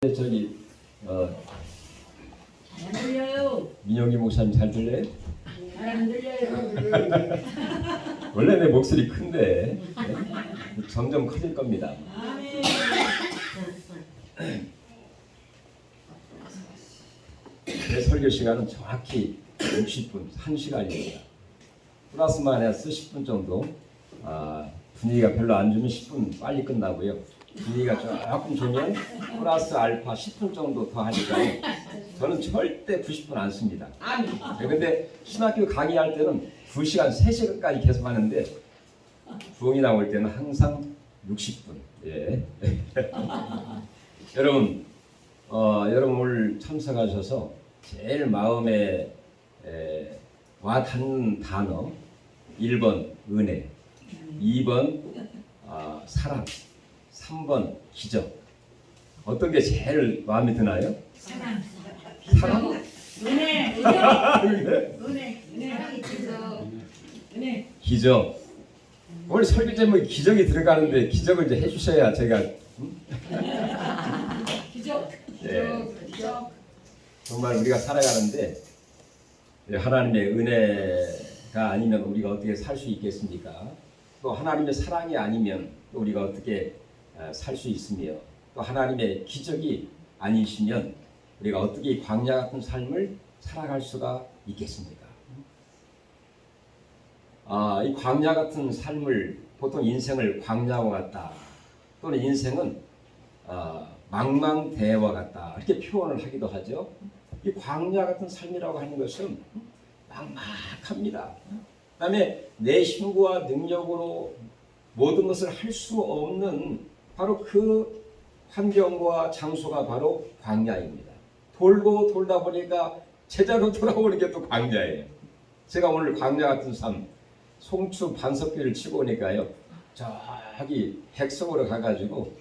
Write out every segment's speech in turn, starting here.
저기 안 들려요. 민영기 목사님 잘 들려요? 잘 안 들려요. 원래 내 목소리 큰데 점점 커질 겁니다. 아멘. 내 설교 시간은 정확히 60분, 1시간입니다. 플러스만 해서 10분 정도. 분위기가 별로 안 좋으면 10분 빨리 끝나고요. 분위기가 조금 좋으면 플러스 알파 10분 정도 더 하니까요. 저는 절대 90분 안 씁니다. 근데 신학교 강의할 때는 2시간, 3시간까지 계속 하는데 부흥이 나올 때는 항상 60분. 예. 여러분 오늘 참석하셔서 제일 마음에 와 닿는 단어 1번 은혜, 2번 사랑, 3번 기적. 어떤 게 제일 마음에 드나요? 사랑. 사랑? 은혜. 은혜? 은혜. 은혜. 기적. 오늘 설교 제목에 기적이 들어가는데 기적을 이제 해주셔야 제가 기적. 기적. 정말 우리가 살아가는데 하나님의 은혜가 아니면 우리가 어떻게 살 수 있겠습니까? 또 하나님의 사랑이 아니면 또 우리가 어떻게 살 수 있으며 또 하나님의 기적이 아니시면 우리가 어떻게 이 광야 같은 삶을 살아갈 수가 있겠습니까? 이 광야 같은 삶을 보통 인생을 광야와 같다 또는 인생은 망망대해와 같다 이렇게 표현을 하기도 하죠. 이 광야 같은 삶이라고 하는 것은 막막합니다. 그 다음에 내 힘과 능력으로 모든 것을 할 수 없는 바로 그 환경과 장소가 바로 광야입니다. 돌고 돌다 보니까 제자로 돌아오는 게 또 광야예요. 제가 오늘 광야 같은 삶, 송추 반석비를 치고 오니까요. 저기 백성으로 가가지고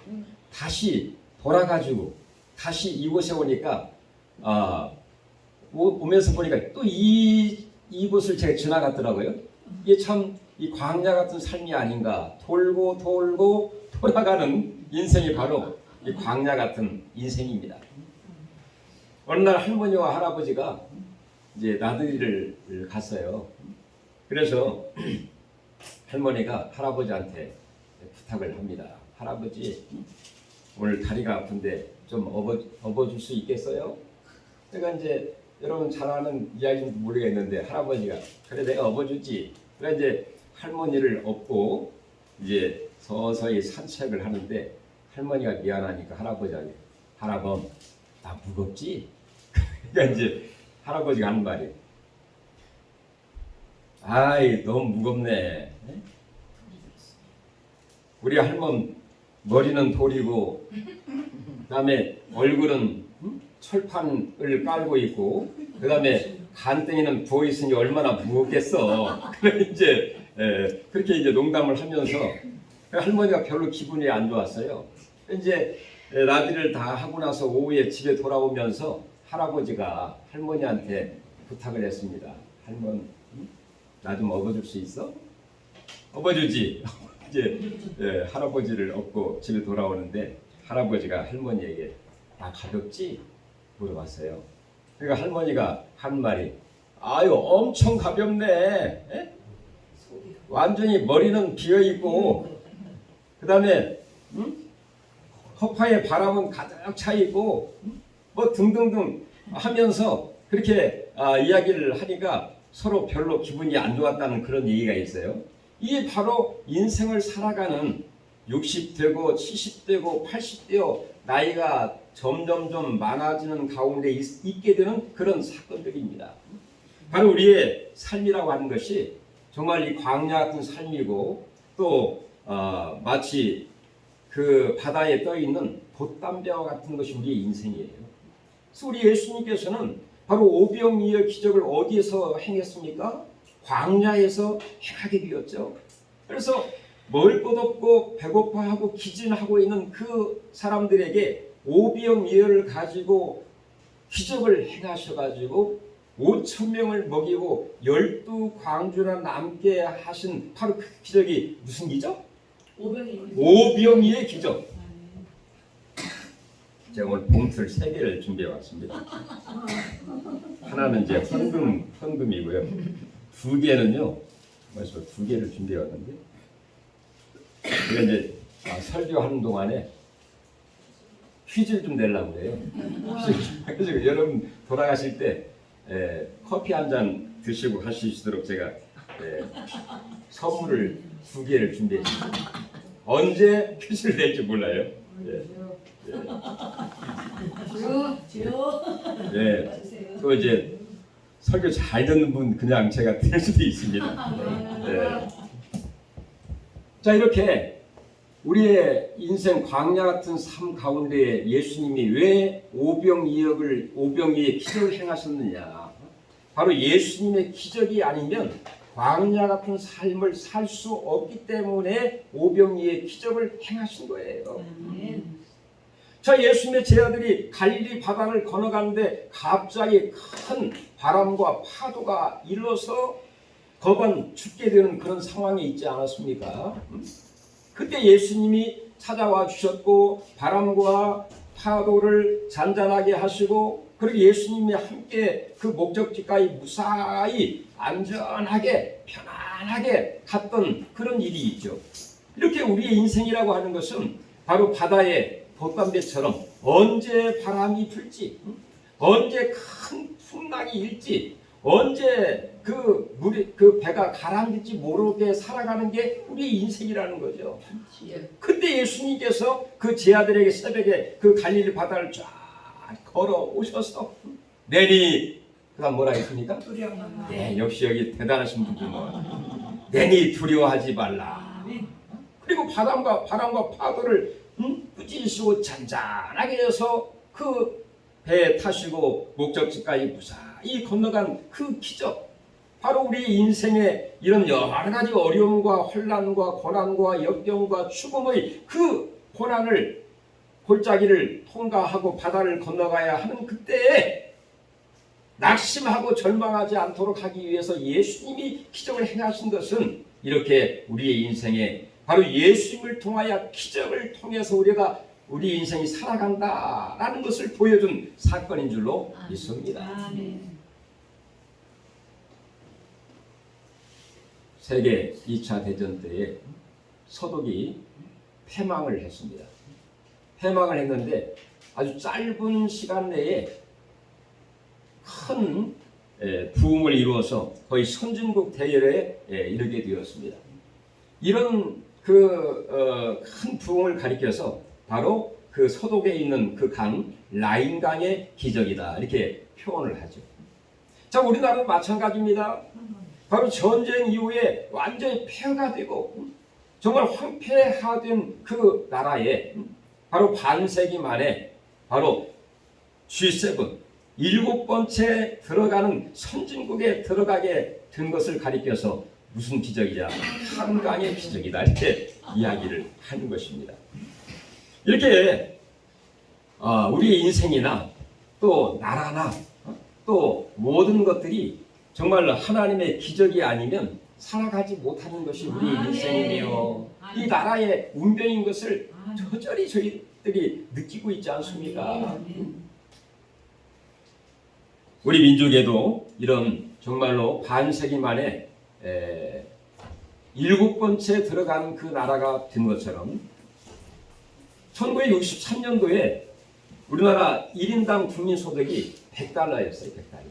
다시 돌아가지고 다시 이곳에 오니까 오면서 보니까 또 이곳을 제가 지나갔더라고요. 이게 참 이 광야 같은 삶이 아닌가. 돌고 돌고 돌아가는 인생이 바로 이 광야 같은 인생입니다. 어느 날 할머니와 할아버지가 이제 나들이를 갔어요. 그래서 할머니가 할아버지한테 부탁을 합니다. 할아버지, 오늘 다리가 아픈데 좀 업어줄 수 있겠어요? 그러니까 이제 여러분 잘 아는 이야기인지 모르겠는데 할아버지가 그래 내가 업어주지. 그래 이제 할머니를 업고 이제 서서히 산책을 하는데 할머니가 미안하니까 할아버지한테 할아범 나 무겁지? 그러니까 이제 할아버지가 하는 말이 아이 너무 무겁네. 우리 할멈 머리는 돌이고 그 다음에 얼굴은 철판을 깔고 있고 그 다음에 간땡이는 부어있으니 얼마나 무겁겠어. 그래 이제 그렇게 이제 농담을 하면서 할머니가 별로 기분이 안 좋았어요. 이제 나들이를 다 하고 나서 오후에 집에 돌아오면서 할아버지가 할머니한테 부탁을 했습니다. 할머니 나 좀 업어줄 수 있어? 업어주지. 이제 할아버지를 업고 집에 돌아오는데 할아버지가 할머니에게 나 가볍지? 물어봤어요. 그러니까 할머니가 한 말이 아유 엄청 가볍네. 에? 완전히 머리는 비어있고 그 다음에 허파에 바람은 가득 차있고 뭐 등등등 하면서 그렇게 이야기를 하니까 서로 별로 기분이 안 좋았다는 그런 얘기가 있어요. 이게 바로 인생을 살아가는 60되고 70되고 80되고 나이가 점점점 많아지는 가운데 있게 되는 그런 사건들입니다. 바로 우리의 삶이라고 하는 것이 정말 이 광야 같은 삶이고 또 마치 그 바다에 떠있는 돛담배와 같은 것이 우리의 인생이에요. 그래서 우리 예수님께서는 바로 오병이어의 기적을 어디에서 행했습니까? 광야에서 행하게 되었죠. 그래서 먹을 것 없고 배고파하고 기진하고 있는 그 사람들에게 오병이어를 가지고 기적을 행하셔가지고 5,000명을 먹이고 12광주나 남게 하신 바로 그 기적이 무슨 기적? 오병이어의 기적. 제가 오늘 봉투를 3개를 준비해 왔습니다. 하나는 이제 헌금이고요. 2개는요. 벌써 2개를 준비해 왔는데 제가 이제 설교하는 동안에 퀴즈를 좀 내려고 해요. 그래서 여러분 돌아가실 때 커피 한 잔 드시고 할 수 있도록 제가 선물을 2개를 준비했습니다. 언제 퀴즈를 낼지 몰라요. 또 이제 설교 잘 듣는 분 그냥 제가 드릴 수도 있습니다. 자, 이렇게 우리의 인생 광야 같은 삶 가운데 예수님이 왜 오병이의 기적을 행하셨느냐? 바로 예수님의 기적이 아니면 광야 같은 삶을 살 수 없기 때문에 오병이의 기적을 행하신 거예요. 자, 예수님의 제자들이 갈릴리 바다를 건너가는데 갑자기 큰 바람과 파도가 일어서 거반 죽게 되는 그런 상황이 있지 않았습니까? 그때 예수님이 찾아와 주셨고 바람과 파도를 잔잔하게 하시고 그리고 예수님이 함께 그 목적지까지 무사히 안전하게 편안하게 갔던 그런 일이 있죠. 이렇게 우리의 인생이라고 하는 것은 바로 바다의 돛담배처럼 언제 바람이 불지, 언제 큰 풍랑이 일지, 언제 그 배가 가라앉을지 모르게 살아가는 게 우리의 인생이라는 거죠. 근데 예수님께서 그 제자들에게 새벽에 그 갈릴리 바다를 쫙 걸어 오셔서 내니 그다음 뭐라 했습니까? 네, 역시 여기 대단하신 분들은 내니 두려워하지 말라. 그리고 바람과 파도를 꾸짖으시고 잔잔하게 해서 그 배에 타시고 목적지까지 무사히 건너간 그 기적, 바로 우리 인생의 이런 여러 가지 어려움과 혼란과 고난과 역경과 죽음의 그 고난을 골짜기를 통과하고 바다를 건너가야 하는 그때에 낙심하고 절망하지 않도록 하기 위해서 예수님이 기적을 행하신 것은 이렇게 우리의 인생에 바로 예수님을 통하여 기적을 통해서 우리 인생이 살아간다라는 것을 보여준 사건인 줄로 믿습니다. 세계 2차 대전 때에 서독이 패망을 했습니다. 패망을 했는데 아주 짧은 시간 내에 큰 부흥을 이루어서 거의 선진국 대열에 이르게 되었습니다. 이런 큰 부흥을 가리켜서 바로 그 서독에 있는 그 강 라인강의 기적이다 이렇게 표현을 하죠. 자, 우리나라도 마찬가지입니다. 바로 전쟁 이후에 완전히 폐허가 되고 정말 황폐화된 그 나라에 바로 반세기 만에 바로 G7 7번째 들어가는 선진국에 들어가게 된 것을 가리켜서 무슨 기적이냐? 한강의 기적이다 이렇게 이야기를 하는 것입니다. 이렇게 우리의 인생이나 또 나라나 또 모든 것들이 정말 하나님의 기적이 아니면 살아가지 못하는 것이 우리의 인생이며 이 나라의 운명인 것을 저절히 저희들이 느끼고 있지 않습니까? 우리 민족에도 이런 정말로 반세기 만에 7번째 들어간 그 나라가 된 것처럼 1963년도에 우리나라 1인당 국민소득이 $100였어요. 100달러.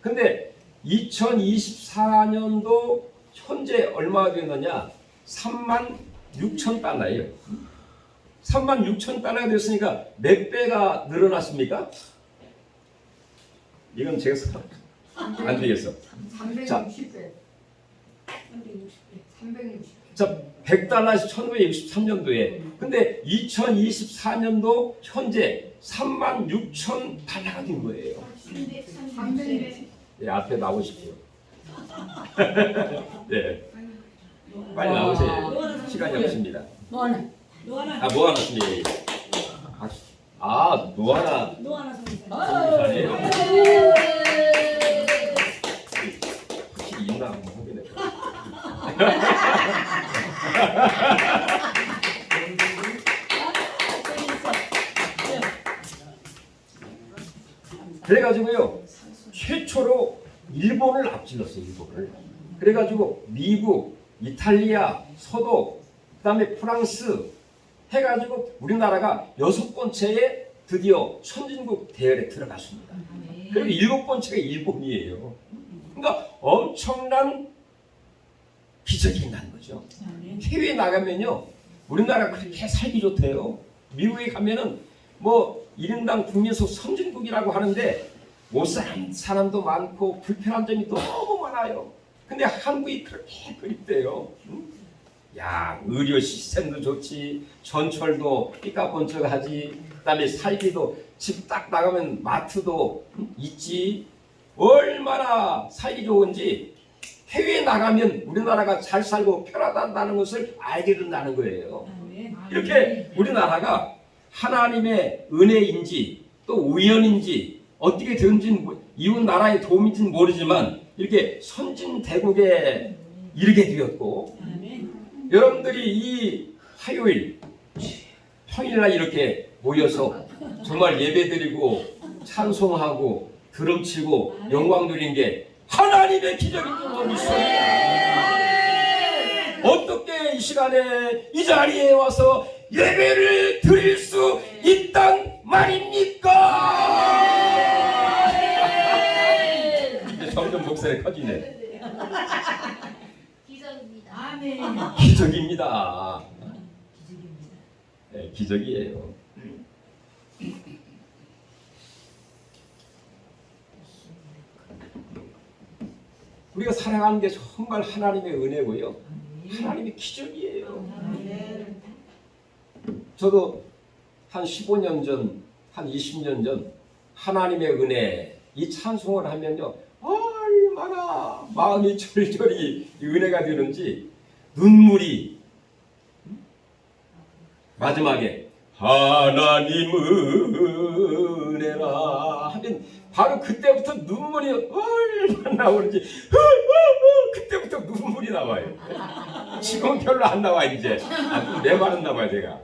근데 2024년도 현재 얼마가 되느냐? 36,000달러예요. 36,000달러가 됐으니까 몇 배가 늘어났습니까? 이건 제가 안 되겠어. 360배. 자, 100달러에서 1963년도에 근데 2024년도 현재 36,000달러가 된 거예요. 300배. 네, 앞에 나오십시오. 네, 빨리 나오세요. 시간이 없습니다. 노하나. 노하나 선생님. 노하나 선생님. 확실히 인나 한번 확인해 봐요. 그래가지고요 최초로 일본을 앞질렀어요. 일본을. 그래가지고 미국, 이탈리아, 서독, 그다음에 프랑스 해가지고 우리나라가 6번째에 드디어 선진국 대열에 들어갔습니다. 그리고 7번째가 일본이에요. 그러니까 엄청난 기적이 난 거죠. 해외에 나가면요 우리나라 그렇게 살기 좋대요. 미국에 가면은 뭐 1인당 국민소 선진국이라고 하는데 못 사는 사람도 많고 불편한 점이 너무 많아요. 근데 한국이 그렇게 그립대요. 야, 의료 시스템도 좋지, 전철도 삐까번쩍하지, 그다음에 살기도 집 딱 나가면 마트도 있지. 얼마나 살기 좋은지 해외에 나가면 우리나라가 잘 살고 편하다는 것을 알게 된다는 거예요. 이렇게 우리나라가 하나님의 은혜인지 또 우연인지 어떻게 되는지 이웃 나라의 도움인지는 모르지만 이렇게 선진대국에 이르게 되었고 여러분들이 이 화요일 평일날 이렇게 모여서 정말 예배드리고 찬송하고 드럼치고 영광 드리는 게 하나님의 기적인 줄 믿습니다. 어떻게 이 시간에 이 자리에 와서 예배를 드릴 수 있단 말입니까? 이제 점점 목소리 커지네. 기적입니다. 아멘. 기적입니다. 네, 기적이에요. 우리가 살아가는 게 정말 하나님의 은혜고요. 하나님의 기적이에요. 저도 한 15년 전, 한 20년 전 하나님의 은혜 이 찬송을 하면요 얼마나 마음이 절절히 은혜가 되는지 눈물이 마지막에 하나님 은혜라 하면 바로 그때부터 눈물이 얼마나 나오는지 그때부터 눈물이 나와요. 지금 별로 안 나와 이제. 메마른나 봐요 제가.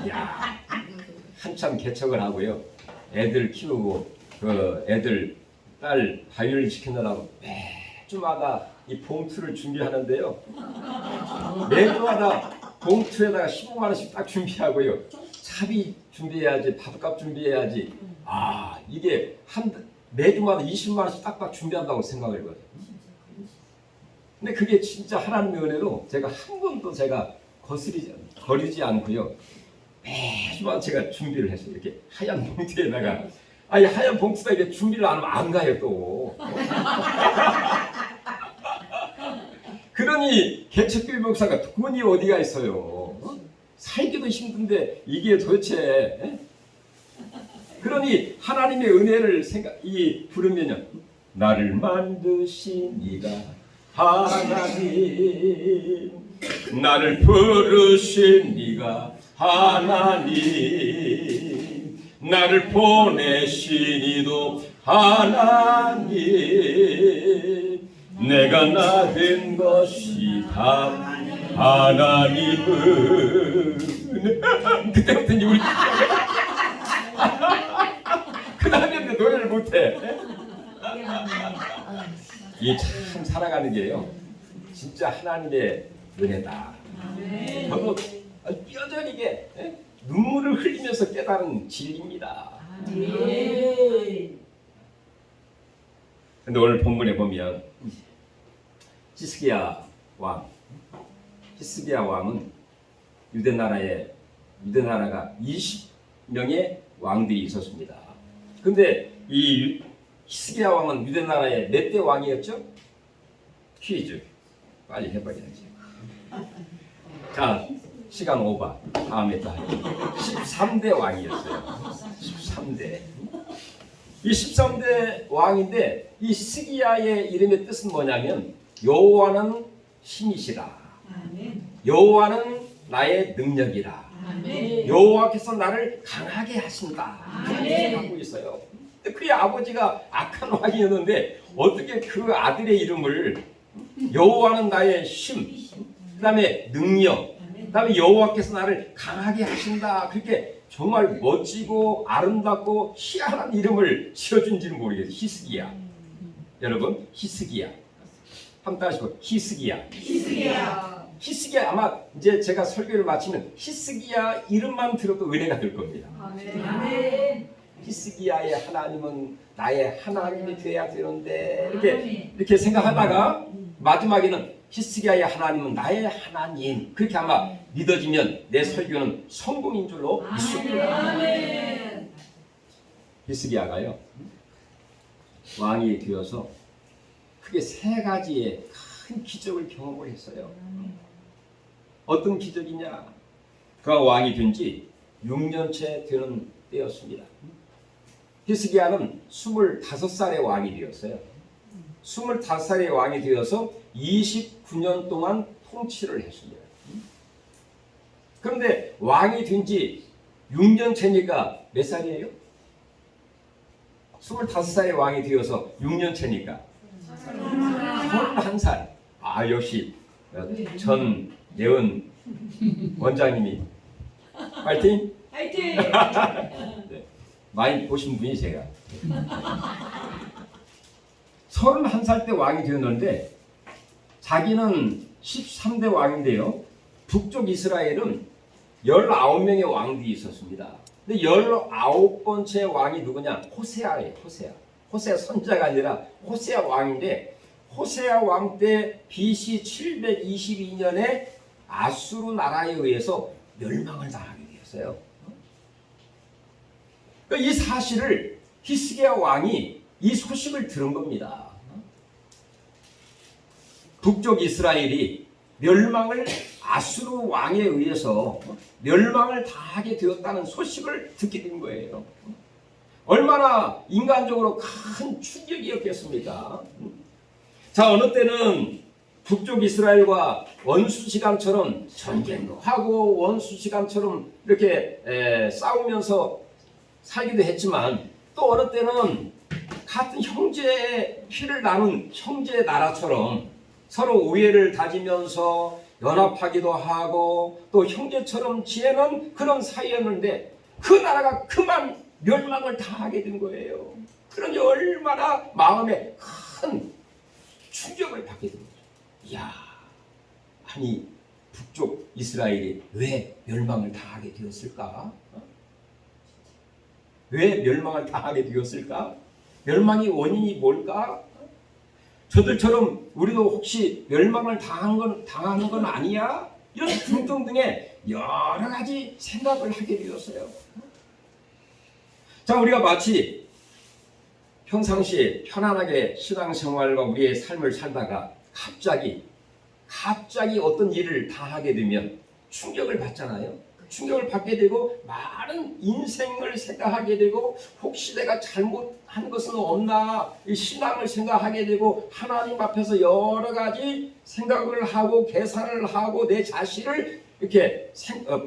야, 한참 개척을 하고요. 애들 키우고 그 애들 딸 바이올린 시키느라고 매주마다 이 봉투를 준비하는데요. 매주마다 봉투에다가 15만 원씩 딱 준비하고요. 차비 준비해야지, 밥값 준비해야지. 아, 이게 매주마다 20만 원씩 딱딱 준비한다고 생각을 해거든요. 근데 그게 진짜 하나님의 은혜로 제가 한 번도 제가 거르지 않고요. 매주마다 제가 준비를 했어요. 이렇게 하얀 봉투에다가. 아니 하얀 봉투에다 이렇게 준비를 안 하면 안 가요 또. 그러니 개척교회 목사가 돈이 어디가 있어요? 살기도 힘든데 이게 도대체 그러니 하나님의 은혜를 부르면요 나를 만드신 이가 하나님 나를 부르신 이가 하나님 나를 보내신 이도 하나님 내가 나 된 것이 다 하나님은 그때부터 이제 우리 그 다음에 노래를 못해. 이 참 살아가는 게요 진짜 하나님의 은혜다. 저도 뼈저리 이게 눈물을 흘리면서 깨달은 진리입니다. 근데 오늘 본문에 보면 히스기야 왕은 유대 나라가 20명의 왕들이 있었습니다. 근데 이 히스기야 왕은 유대 나라의 몇 대 왕이었죠? 퀴즈 빨리 해봐야지. 자, 시간 오버. 다음에 또 13대 왕이었어요. 13대. 이 13대 왕인데 이 히스기야의 이름의 뜻은 뭐냐면 여호와는 신이시라. 여호와는 나의 능력이라. 여호와께서 나를 강하게 하신다. 이렇게 하고 있어요. 그의 아버지가 악한 왕이었는데 어떻게 그 아들의 이름을 여호와는 나의 힘, 그 다음에 능력, 그다음에 여호와께서 나를 강하게 하신다. 그렇게 정말 멋지고 아름답고 희한한 이름을 지어준지는 모르겠어요. 히스기야. 여러분, 히스기야. 한번 따라하시고, 히스기야. 히스기야. 아마 이제 제가 설교를 마치면 히스기야 이름만 들어도 은혜가 될 겁니다. 아멘. 히스기야의 하나님은 나의 하나님이 되어야 되는데 이렇게 생각하다가 마지막에는 히스기야의 하나님은 나의 하나님 그렇게 아마 믿어지면 내 설교는 성공인 줄로 믿습니다. 히스기야가요 왕이 되어서 크게 세 가지의 큰 기적을 경험을 했어요. 어떤 기적이냐? 그가 왕이 된 지 6년째 되는 때였습니다. 히스기야는 25살의 왕이 되었어요. 25살의 왕이 되어서 29년 동안 통치를 했습니다. 그런데 왕이 된 지 6년 차니까 몇 살이에요? 25살의 왕이 되어서 6년 차니까 31살. 아 역시 전예은 원장님이 파이팅! 네, 많이 보신 분이 제가 31살 때 왕이 되었는데 자기는 13대 왕인데요. 북쪽 이스라엘은 19명의 왕들이 있었습니다. 근데 19번째 왕이 누구냐? 호세아예요. 호세아 선지자가 아니라 호세아 왕인데 호세아 왕 때 BC 722년에 아수르 나라에 의해서 멸망을 당하게 되었어요. 이 사실을 히스기야 왕이 이 소식을 들은 겁니다. 북쪽 이스라엘이 멸망을 아수르 왕에 의해서 멸망을 당하게 되었다는 소식을 듣게 된 거예요. 얼마나 인간적으로 큰 충격이었겠습니까? 자, 어느 때는 북쪽 이스라엘과 원수지간처럼 전쟁도 하고 원수지간처럼 이렇게 싸우면서 살기도 했지만 또 어느 때는 같은 형제의 피를 나눈 형제의 나라처럼 서로 우애를 다지면서 연합하기도 하고 또 형제처럼 지내는 그런 사이였는데 그 나라가 그만 멸망을 당하게 된 거예요. 그러니 얼마나 마음에 큰 충격을 받게 된 거죠. 이야, 아니 북쪽 이스라엘이 왜 멸망을 당하게 되었을까? 왜 멸망을 당하게 되었을까? 멸망의 원인이 뭘까? 저들처럼 우리도 혹시 멸망을 당하는 건 아니야? 이런 등등등의 여러 가지 생각을 하게 되었어요. 자, 우리가 마치 평상시에 편안하게 신앙생활과 우리의 삶을 살다가 갑자기 어떤 일을 당하게 되면 충격을 받잖아요. 충격을 받게 되고 많은 인생을 생각하게 되고 혹시 내가 잘못한 것은 없나 이 신앙을 생각하게 되고 하나님 앞에서 여러 가지 생각을 하고 계산을 하고 내 자신을 이렇게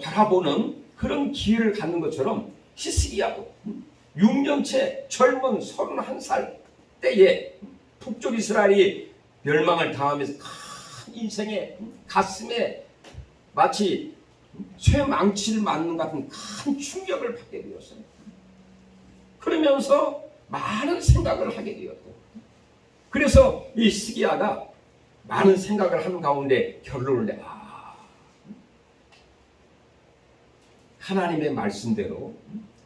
바라보는 그런 기회를 갖는 것처럼 히스기야도 6년째 젊은 31살 때에 북쪽 이스라엘이 멸망을 당하면서 큰 인생의 가슴에 마치 쇠망치를 맞는 같은 큰 충격을 받게 되었어요. 그러면서 많은 생각을 하게 되었고 그래서 이 히스기야가 많은 생각을 하는 가운데 결론을 내 하나님의 말씀대로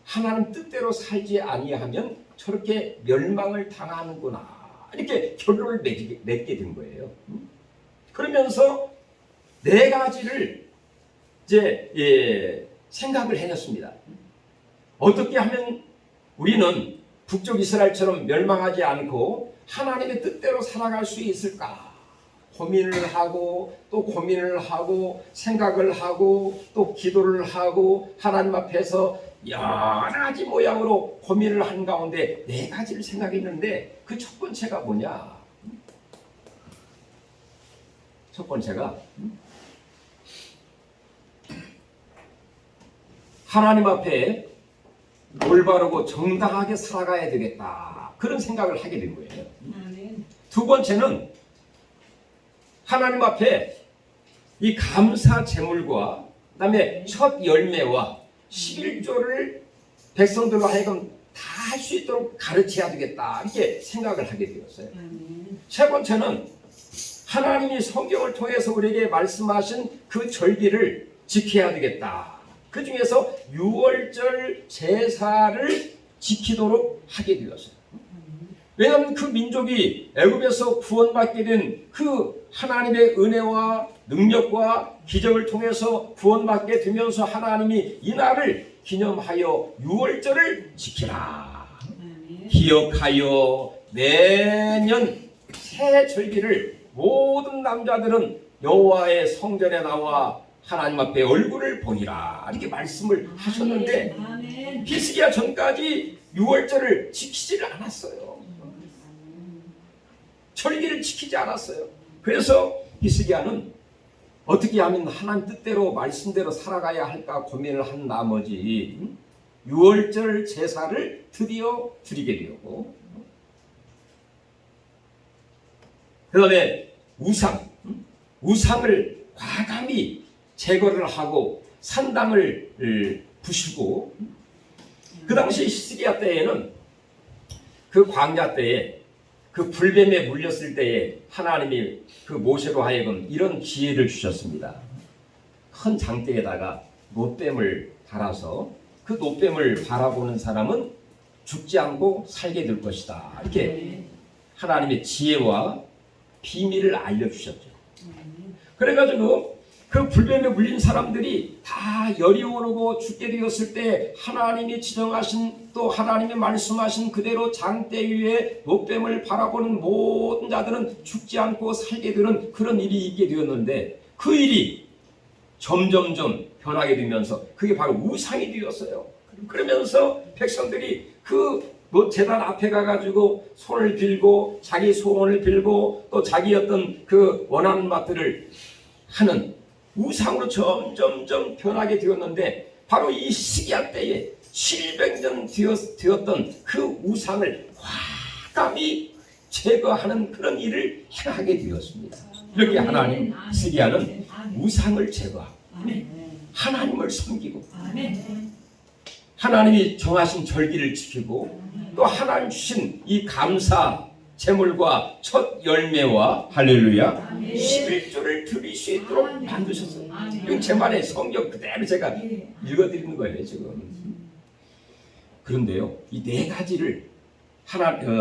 하나님 뜻대로 살지 아니하면 저렇게 멸망을 당하는구나 이렇게 결론을 맺게 된 거예요. 그러면서 네 가지를 이제 생각을 해냈습니다. 어떻게 하면 우리는 북쪽 이스라엘처럼 멸망하지 않고 하나님의 뜻대로 살아갈 수 있을까? 고민을 하고 또 고민을 하고 생각을 하고 또 기도를 하고 하나님 앞에서 여러 가지 모양으로 고민을 한 가운데 네 가지를 생각했는데 그 첫 번째가 뭐냐? 첫 번째가 하나님 앞에 올바르고 정당하게 살아가야 되겠다. 그런 생각을 하게 된 거예요. 두 번째는 하나님 앞에 이 감사 제물과 그다음에 첫 열매와 11조를 백성들로 하여금 다 할 수 있도록 가르쳐야 되겠다 이렇게 생각을 하게 되었어요. 세 번째는 하나님이 성경을 통해서 우리에게 말씀하신 그 절기를 지켜야 되겠다. 그 중에서 유월절 제사를 지키도록 하게 되었어요. 왜냐하면 그 민족이 애굽에서 구원받게 된 그 하나님의 은혜와 능력과 기적을 통해서 구원받게 되면서 하나님이 이 날을 기념하여 유월절을 지키라. 기억하여 매년 새 절기를 모든 남자들은 여호와의 성전에 나와 하나님 앞에 얼굴을 보니라 이렇게 말씀을 하셨는데 히스기야 전까지 유월절을 지키지를 않았어요. 절기를 지키지 않았어요. 그래서 히스기야는 어떻게 하면 하나님 뜻대로 말씀대로 살아가야 할까 고민을 한 나머지 유월절 제사를 드디어 드리게 되었고, 그 다음에 우상을 과감히 제거를 하고 산당을 부수고, 그 당시 히스기야 때에는 그 광야 때에 그 불뱀에 물렸을 때에 하나님이 그 모세로 하여금 이런 기회를 주셨습니다. 큰 장대에다가 놋뱀을 달아서 그 놋뱀을 바라보는 사람은 죽지 않고 살게 될 것이다. 이렇게 하나님의 지혜와 비밀을 알려주셨죠. 그래가지고 그 불뱀에 물린 사람들이 다 열이 오르고 죽게 되었을 때 하나님이 지정하신 또 하나님이 말씀하신 그대로 장대 위에 놋뱀을 바라보는 모든 자들은 죽지 않고 살게 되는 그런 일이 있게 되었는데, 그 일이 점점점 변하게 되면서 그게 바로 우상이 되었어요. 그러면서 백성들이 그 제단 앞에 가가지고 손을 빌고 자기 소원을 빌고 또 자기 어떤 그 원하는 것들을 하는 우상으로 점점점 변하게 되었는데, 바로 이 시기한 때에 700년 되었던 그 우상을 과감히 제거하는 그런 일을 행하게 되었습니다. 이렇게 하나님 시기야는 우상을 제거하고 하나님을 섬기고 하나님이 정하신 절기를 지키고 또 하나님 주신 이 감사 제물과 첫 열매와 할렐루야 11조를 드릴 수 있도록 만드셨어요. 이건 제 말에 성경 그대로 제가 읽어드리는 거예요 지금. 그런데요, 이 네 가지를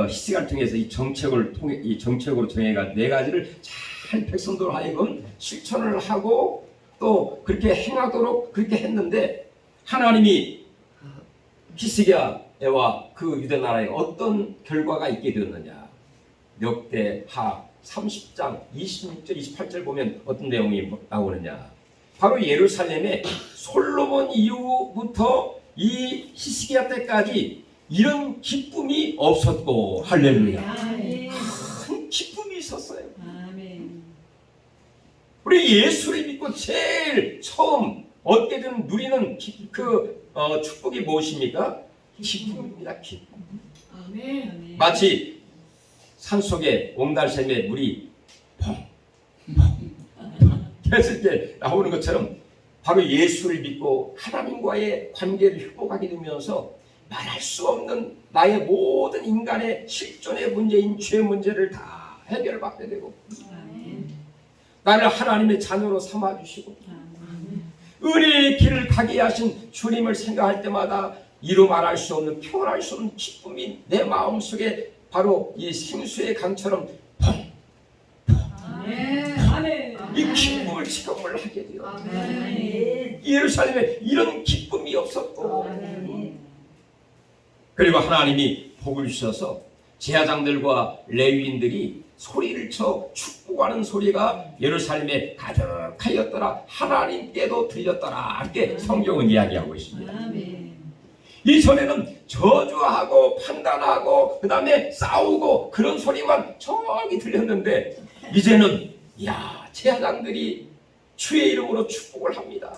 히스기야를 통해서 이 정책으로 정해가 네 가지를 잘 백성들 하여금 실천을 하고 또 그렇게 행하도록 그렇게 했는데, 하나님이 히스기야와 그 유대 나라에 어떤 결과가 있게 되었느냐. 역대하 30장 26절 28절 보면 어떤 내용이 나오느냐. 바로 예루살렘에 솔로몬 이후부터 이 히스기야 때까지 이런 기쁨이 없었고, 할렐루야, 큰 기쁨이 있었어요. 우리 예수를 믿고 제일 처음 얻게 된 누리는 축복이 무엇입니까? 기쁨입니다. 기쁨. 마치 산속에 옹달샘에 물이 했을 때 나오는 것처럼 바로 예수를 믿고 하나님과의 관계를 회복하게 되면서 말할 수 없는 나의 모든 인간의 실존의 문제인 죄 문제를 다 해결받게 되고, 나를 하나님의 자녀로 삼아주시고 은혜의 길을 가게 하신 주님을 생각할 때마다 이루 말할 수 없는 표현할 수 없는 기쁨이 내 마음속에 바로 이 생수의 강처럼 이 기쁨을 체험을 하게 되어 예루살렘에 이런 기쁨이 없었고, 그리고 하나님이 복을 주셔서 제사장들과 레위인들이 소리를 쳐 축복하는 소리가 예루살렘에 가득하였더라. 하나님께도 들렸더라. 이렇게 성경은 이야기하고 있습니다. 이전에는 저주하고 판단하고 그 다음에 싸우고 그런 소리만 저기 들렸는데, 이제는 제사장들이 주의 이름으로 축복을 합니다.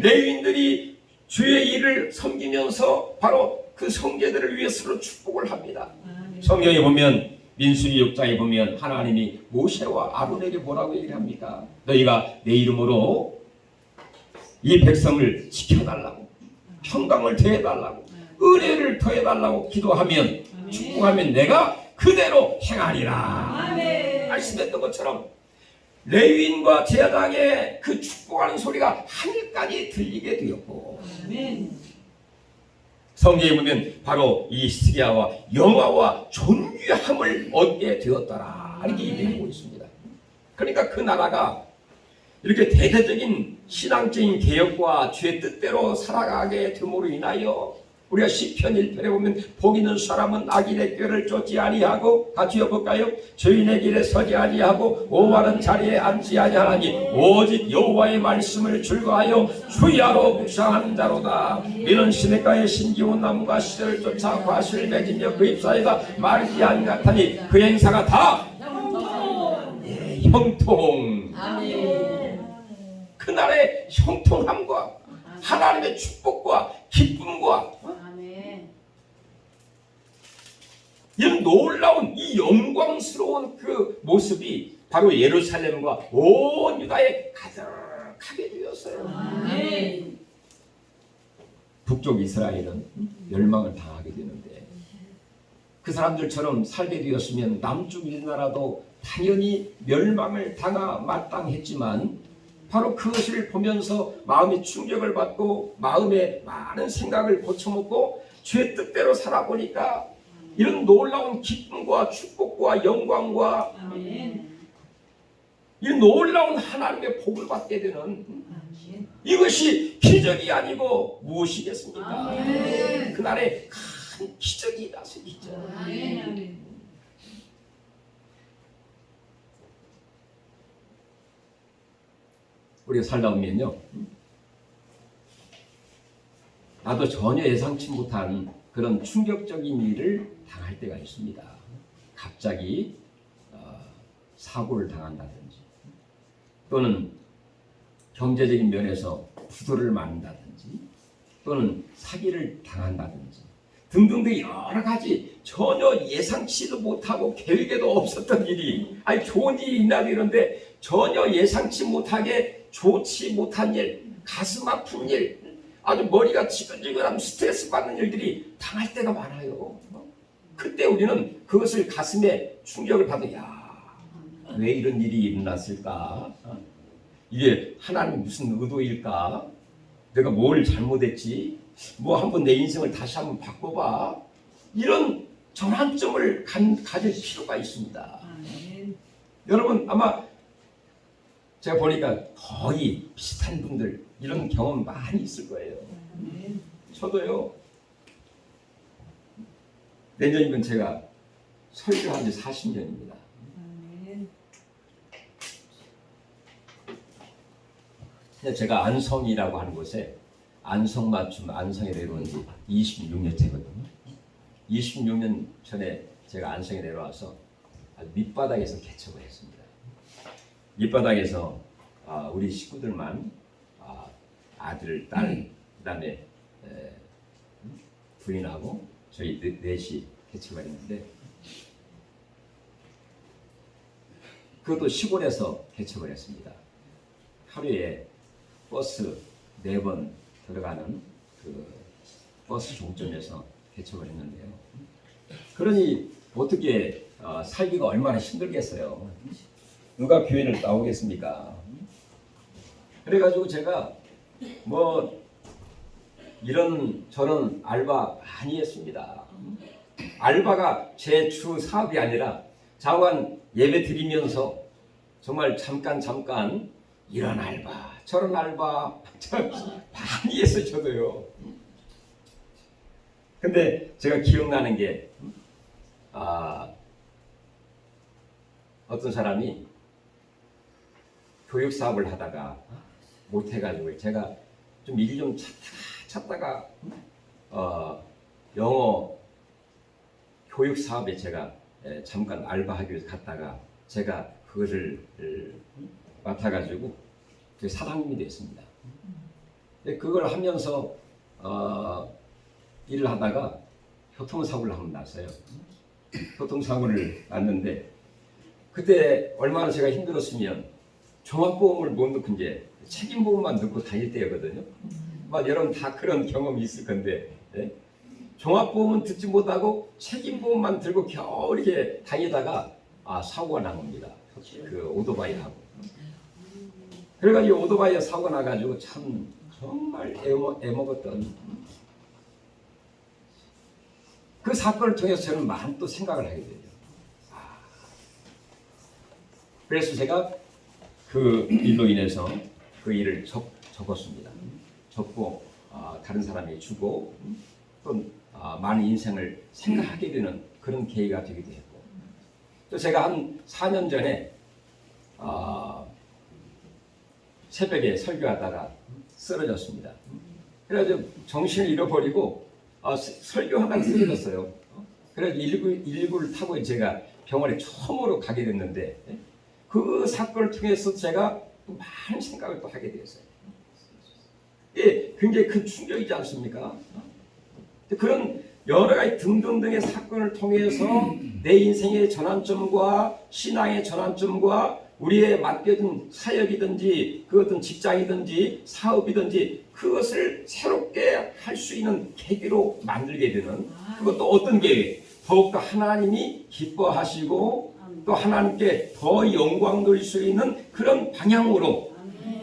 레위인들이 주의 일을 섬기면서 바로 그 성제들을 위해 서로 축복을 합니다. 성경에 보면 민수기 6장에 보면 하나님이 모세와 아론에게 뭐라고 얘기합니까? 너희가 내 이름으로 이 백성을 지켜달라고, 평강을 더해달라고, 은혜를 더해달라고 기도하면, 축복하면 내가 그대로 행하리라. 말씀했던 것처럼 레위인과 제사장의 그 축복하는 소리가 하늘까지 들리게 되었고, 성경에 보면 바로 이 히스기야와 영화와 존귀함을 얻게 되었더라 이렇게 얘기하고 있습니다. 그러니까 그 나라가 이렇게 대대적인 신앙적인 개혁과 주의 뜻대로 살아가게 됨으로 인하여 우리가 시편 1편에 보면 복 있는 사람은 악인의 꾀를 쫓지 아니하고, 같이 읽어볼까요? 죄인의 길에 서지 아니하고 오바른 자리에 앉지 아니하나니 오직 여호와의 말씀을 즐거하여 주야로 묵상하는 자로다. 이는 시냇가에 신기온 나무가 시대를 쫓아 과실을 맺으며 그 잎사이가 마르지 않같으니 그 행사가 다 형통. 그날의 형통함과 하나님의 축복과 기쁨과 이런 놀라운 이 영광스러운 그 모습이 바로 예루살렘과 온 유다에 가득하게 되었어요. 북쪽 이스라엘은 멸망을 당하게 되는데, 그 사람들처럼 살게 되었으면 남쪽 일나라도 당연히 멸망을 당하 마땅했지만, 바로 그것을 보면서 마음의 충격을 받고 마음에 많은 생각을 고쳐먹고 주의 뜻대로 살아보니까 이런 놀라운 기쁨과 축복과 영광과 이 놀라운 하나님의 복을 받게 되는, 이것이 기적이 아니고 무엇이겠습니까? 그날에 큰 기적이 일어났죠. 우리가 살다 보면요, 나도 전혀 예상치 못한 그런 충격적인 일을 당할 때가 있습니다. 갑자기 사고를 당한다든지, 또는 경제적인 면에서 부도를 맞는다든지, 또는 사기를 당한다든지 등등등 여러 가지 전혀 예상치도 못하고 계획에도 없었던 일이, 아니 좋은 일이 있나 이런데 전혀 예상치 못하게 좋지 못한 일, 가슴 아픈 일, 아주 머리가 지근지근한 스트레스 받는 일들이 당할 때가 많아요. 그때 우리는 그것을 가슴에 충격을 받아, 왜 이런 일이 일어났을까? 이게 하나님 무슨 의도일까? 내가 뭘 잘못했지? 뭐 한번 내 인생을 다시 한번 바꿔봐. 이런 전환점을 가질 필요가 있습니다. 여러분 아마 제가 보니까 거의 비슷한 분들 이런 경험 많이 있을 거예요. 저도요. 내년이면 제가 설교한 지 40년입니다. 제가 안성이라고 하는 곳에 안성맞춤 안성에 내려온 지 26년째거든요. 26년 전에 제가 안성에 내려와서 밑바닥에서 개척을 했습니다. 밑바닥에서 우리 식구들만 아들, 딸, 그 다음에 부인하고 저희 넷이 개척을 했는데, 그것도 시골에서 개척을 했습니다. 하루에 버스 4번 들어가는 그 버스 종점에서 개척을 했는데요. 그러니 어떻게 살기가 얼마나 힘들겠어요. 누가 교회를 나오겠습니까? 그래가지고 제가 뭐 이런 저런 알바 많이 했습니다. 알바가 제 주 사업이 아니라 자관 예배 드리면서 정말 잠깐 이런 알바 저런 알바 많이 했어요. 저도요. 근데 제가 기억나는 게 어떤 사람이 교육 사업을 하다가 못해가지고 제가 좀 일 좀 찾다가 영어 교육 사업에 제가 잠깐 알바하기 위해서 갔다가 제가 그거를 맡아가지고 사장님이 됐습니다. 그걸 하면서 일을 하다가 교통사고를 한번 났어요. 교통사고를 났는데 그때 얼마나 제가 힘들었으면 종합보험을 못 넣고 이제 책임보험만 넣고 다닐 때였거든요. 여러분 다 그런 경험이 있을 건데, 예? 종합보험은 듣지 못하고 책임보험만 들고 겨우 이렇게 다니다가 사고가 난 겁니다. 그 오토바이하고. 그래가지고 오토바이에 사고 나가지고 참 정말 애먹었던 그 사건을 통해서 저는 많은 또 생각을 하게 되죠. 그래서 제가 그 일로 인해서 그 일을 적었습니다. 적고 다른 사람이 주고 또 많은 인생을 생각하게 되는 그런 계기가 되기도 했고, 또 제가 한 4년 전에 새벽에 설교하다가 쓰러졌습니다. 그래가지고 정신을 잃어버리고 설교하다가 쓰러졌어요. 그래서 119를 타고 제가 병원에 처음으로 가게 됐는데, 그 사건을 통해서 제가 또 많은 생각을 또 하게 되었어요. 예, 굉장히 큰 충격이지 않습니까? 그런 여러 가지 등등등의 사건을 통해서 내 인생의 전환점과 신앙의 전환점과 우리의 맡겨진 사역이든지 그 어떤 직장이든지 사업이든지 그것을 새롭게 할 수 있는 계기로 만들게 되는, 그것도 어떤 계획? 더욱더 하나님이 기뻐하시고 또 하나님께 더 영광 돌릴 수 있는 그런 방향으로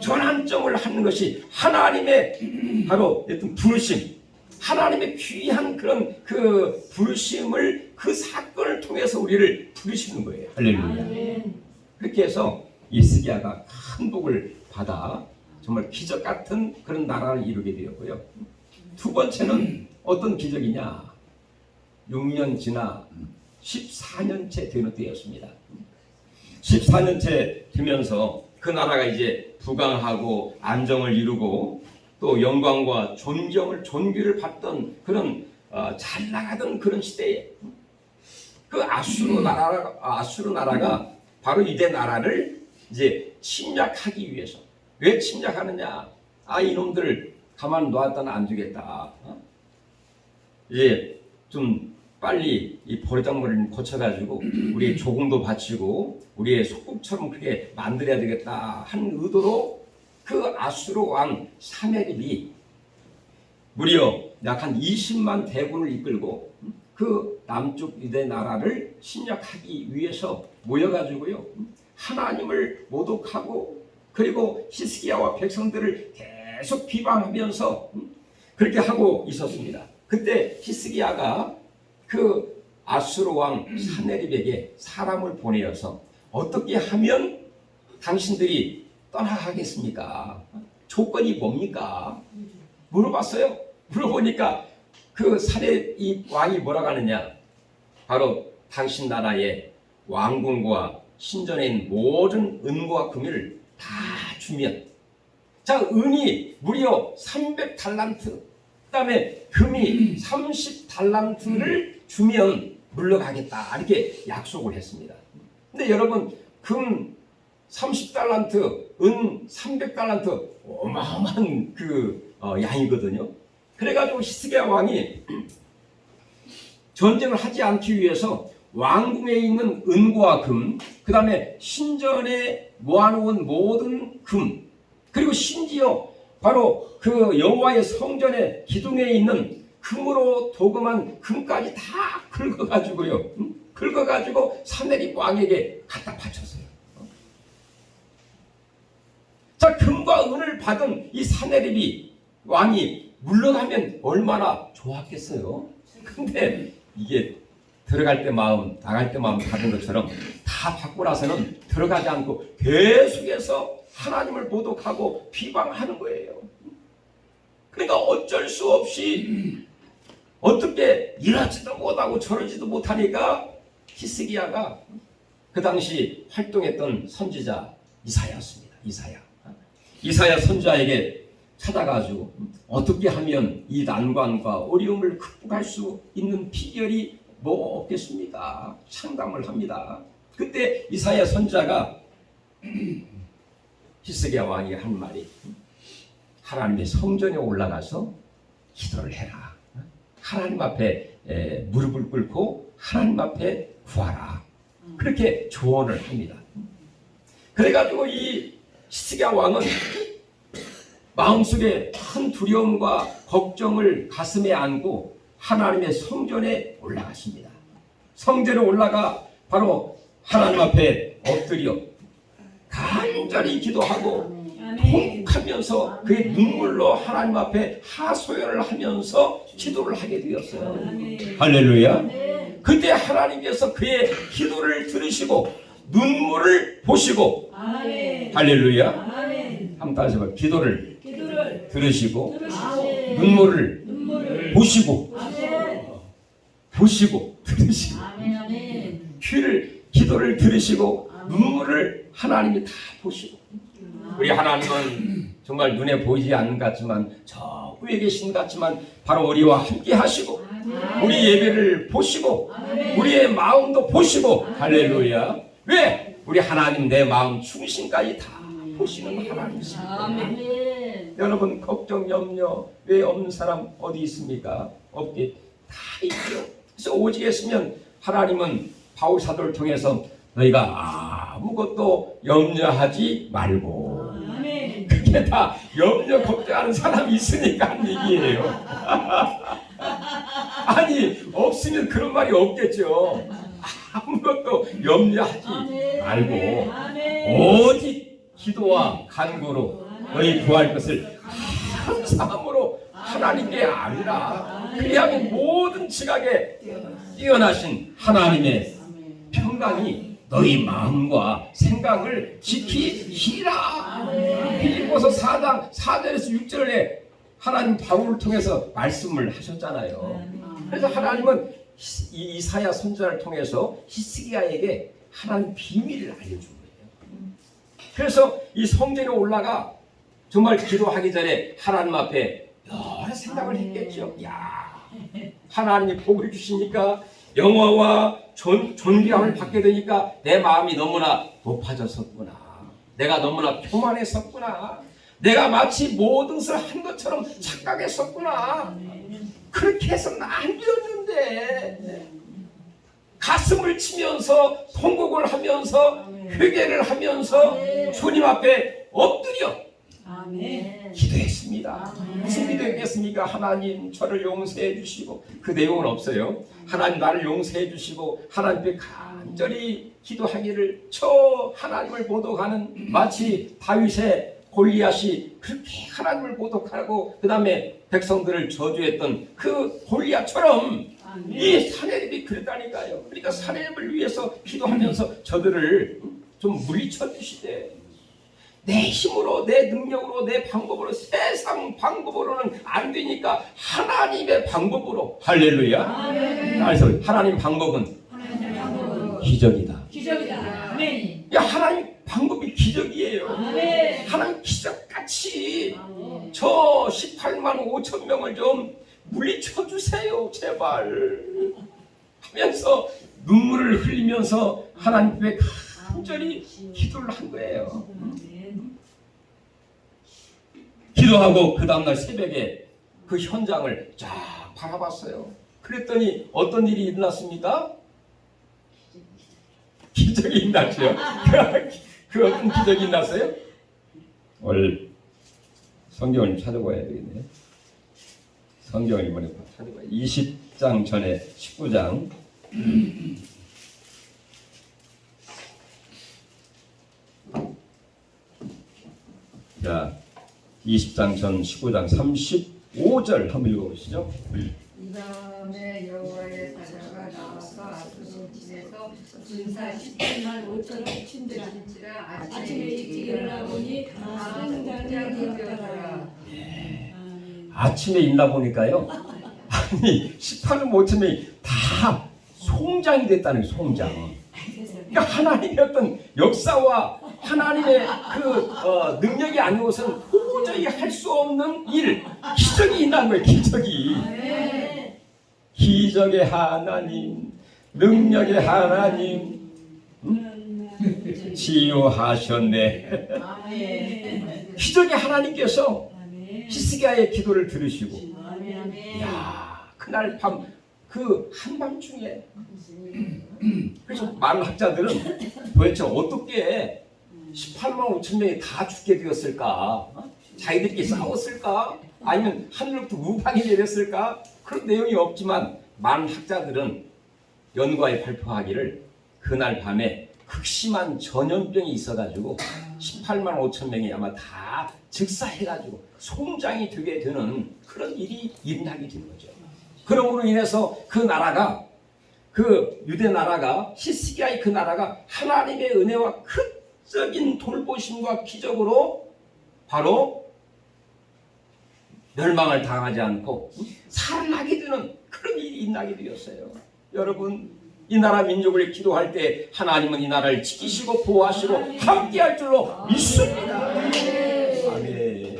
전환점을 하는 것이 하나님의 바로 어떤 부르심, 하나님의 귀한 그런 그 부르심을 그 사건을 통해서 우리를 부르시는 거예요. 할렐루야. 그렇게 해서 히스기야가 큰 복을 받아 정말 기적 같은 그런 나라를 이루게 되었고요. 두 번째는 어떤 기적이냐? 6년 지나 14년째 되는 때였습니다. 14년째 되면서 그 나라가 이제 부강하고 안정을 이루고 또 영광과 존귀를 받던 그런 잘 나가던 그런 시대에 그 아수르 나라가 바로 이대 나라를 이제 침략하기 위해서. 왜 침략하느냐? 이놈들 가만 놔뒀다는 안 주겠다. 이제 좀 빨리 이 버르장머리를 고쳐가지고 우리의 조공도 바치고 우리의 속국처럼 그렇게 만들어야 되겠다 하는 의도로 그 아수르 왕 사네립이 무려 약 한 20만 대군을 이끌고 그 남쪽 유대 나라를 침략하기 위해서 모여가지고요, 하나님을 모독하고 그리고 히스기야와 백성들을 계속 비방하면서 그렇게 하고 있었습니다. 그때 히스기야가 그 아수르 왕 사네립에게 사람을 보내어서 어떻게 하면 당신들이 떠나가겠습니까? 조건이 뭡니까? 물어봤어요. 물어보니까 그 사네립 왕이 뭐라고 하느냐? 바로 당신 나라의 왕궁과 신전에 있는 모든 은과 금을 다 주면, 자, 은이 무려 300달란트, 그 다음에 금이 30달란트를 주면 물러가겠다, 이렇게 약속을 했습니다. 근데 여러분, 금 30달란트, 은 300달란트, 어마어마한 그 양이거든요. 그래가지고 히스기야 왕이 전쟁을 하지 않기 위해서 왕궁에 있는 은과 금, 그 다음에 신전에 모아놓은 모든 금, 그리고 심지어 바로 그 여호와의 성전의 기둥에 있는 금으로 도금한 금까지 다 긁어가지고요, 긁어가지고 사네립 왕에게 갖다 바쳤어요. 자, 금과 은을 받은 이 사네립이 왕이 물러가면 얼마나 좋았겠어요. 근데 이게 들어갈 때 마음, 나갈 때 마음 받은 것처럼 다 받고 나서는 들어가지 않고 계속해서 하나님을 모독하고 비방하는 거예요. 그러니까 어쩔 수 없이 어떻게 이러지도 못하고 저러지도 못하니까 히스기야가 그 당시 활동했던 선지자 이사야였습니다. 이사야 선지자에게 찾아가지고 어떻게 하면 이 난관과 어려움을 극복할 수 있는 비결이 뭐 없겠습니까? 상담을 합니다. 그때 이사야 선지자가 히스기야 왕이 한 말이, 하나님의 성전에 올라가서 기도를 해라. 하나님 앞에 무릎을 꿇고 하나님 앞에 구하라. 그렇게 조언을 합니다. 그래가지고 이 히스기야 왕은 마음속에 큰 두려움과 걱정을 가슴에 안고 하나님의 성전에 올라가십니다. 성전에 올라가 바로 하나님 앞에 엎드려 간절히 기도하고 통곡하면서 그의 눈물로 하나님 앞에 하소연을 하면서 기도를 하게 되었어요. 할렐루야. 그때 하나님께서 그의 기도를 들으시고 눈물을 보시고 할렐루야. 한번 다시 한번 기도를 들으시고 눈물을 보시고 들으시고 기도를 들으시고 눈물을 하나님이 다 보시고 우리 하나님은 정말 눈에 보이지 않는 것 같지만 저 위에 계신 것 같지만 바로 우리와 함께 하시고 우리 예배를 보시고 우리의 마음도 보시고 할렐루야. 왜? 우리 하나님 내 마음 중심까지 다 보시는 하나님이십니다. 여러분 걱정 염려 왜 없는 사람 어디 있습니까? 없게 다 있죠. 그래서 오직 했으면 하나님은 바울 사도를 통해서 너희가 아무것도 염려하지 말고 그게 다 염려 걱정하는 사람이 있으니까 한 얘기예요. 아니 없으면 그런 말이 없겠죠. 아무것도 염려하지 말고 오직 기도와 간구로 너희 구할 것을 감사함으로 하나님께 아뢰라. 그리하면 모든 지각에 뛰어나신 하나님의 평강이 너희 마음과 생각을 지키시라. 빌립보서 4장 4절에서 6절에 하나님 바울을 통해서 말씀을 하셨잖아요. 그래서 하나님은 이사야 선지자를 통해서 히스기야에게 하나님 비밀을 알려준 거예요. 그래서 이 성전에 올라가 정말 기도하기 전에 하나님 앞에 여러 생각을 했겠죠. 야, 하나님이 복을 주시니까 영화와 존귀함을 받게 되니까 내 마음이 너무나 높아졌었구나. 내가 너무나 교만했었구나. 내가 마치 모든 것을 한 것처럼 착각했었구나. 그렇게 해서는 안 되었는데 가슴을 치면서 통곡을 하면서 회개를 하면서 주님 앞에 엎드려 기도했습니다. 무슨 기도했겠습니까? 하나님 저를 용서해 주시고 그 내용은 없어요. 하나님 나를 용서해 주시고 하나님께 간절히 기도하기를 저 하나님을 모독하는 마치 다윗의 골리앗이 그렇게 하나님을 모독하고 그 다음에 백성들을 저주했던 그 골리앗처럼 이 사내립이 그랬다니까요. 그러니까 사내립을 위해서 기도하면서 저들을 좀 물리쳐 주시되 내 힘으로 내 능력으로 내 방법으로 세상 방법으로는 안 되니까 하나님의 방법으로 할렐루야. 그래서 하나님 방법은 기적이다. 야, 하나님 방법이 기적이에요. 하나님 기적같이 저 18만 5천 명을 좀 물리쳐 주세요 제발 하면서 눈물을 흘리면서 하나님께 간절히 기도를 한 거예요. 기도하고 그 다음날 새벽에 그 현장을 쫙 바라봤어요. 그랬더니 어떤 일이 일어났습니까? 기적이 일어났죠. 그 어떤 기적이 일어났어요? 오늘 성경을 찾아봐야 되겠네요. 성경을 이번에 찾아봐야 20장 전에 19장 자 20장 전 19장 35절 한번 읽어보시죠. 이 다음에 여호와의 사자가 나와서 아수르 집에서 군사 18만 5천을 친들지라 아침에 일찍 일어나 보니 성장이 되었더라. 아침에 일어나 보니까요. 아니 18만 5천 명이 다 송장이 됐다는 거예요. 송장. 그러니까 하나님의 어떤 역사와 하나님의 그 능력이 아니고서는 도저히 할 수 없는 일, 기적이 있다는 거예요. 기적이. 기적의 하나님, 능력의 하나님, 치유하셨네. 기적의 하나님께서 히스기야의 기도를 들으시고, 야, 그날 밤, 그 한밤중에, 그래서 많은 학자들은 도대체 어떻게 18만 5천 명이 다 죽게 되었을까? 자기들끼리 싸웠을까? 아니면 하늘로부터 우박이 내렸을까? 그런 내용이 없지만 많은 학자들은 연구하여 발표하기를 그날 밤에 극심한 전염병이 있어가지고 18만 5천 명이 아마 다 즉사해가지고 송장이 되게 되는 그런 일이 일어나게 된 거죠. 그러므로 인해서 그 나라가, 그 유대 나라가, 히스기야의 그 나라가 하나님의 은혜와 극적인 돌보심과 기적으로 바로 멸망을 당하지 않고 살아나게 되는 그런 일이 일어나게 되었어요. 여러분, 이 나라 민족을 기도할 때 하나님은 이 나라를 지키시고 보호하시고 함께할 줄로 믿습니다. 아멘.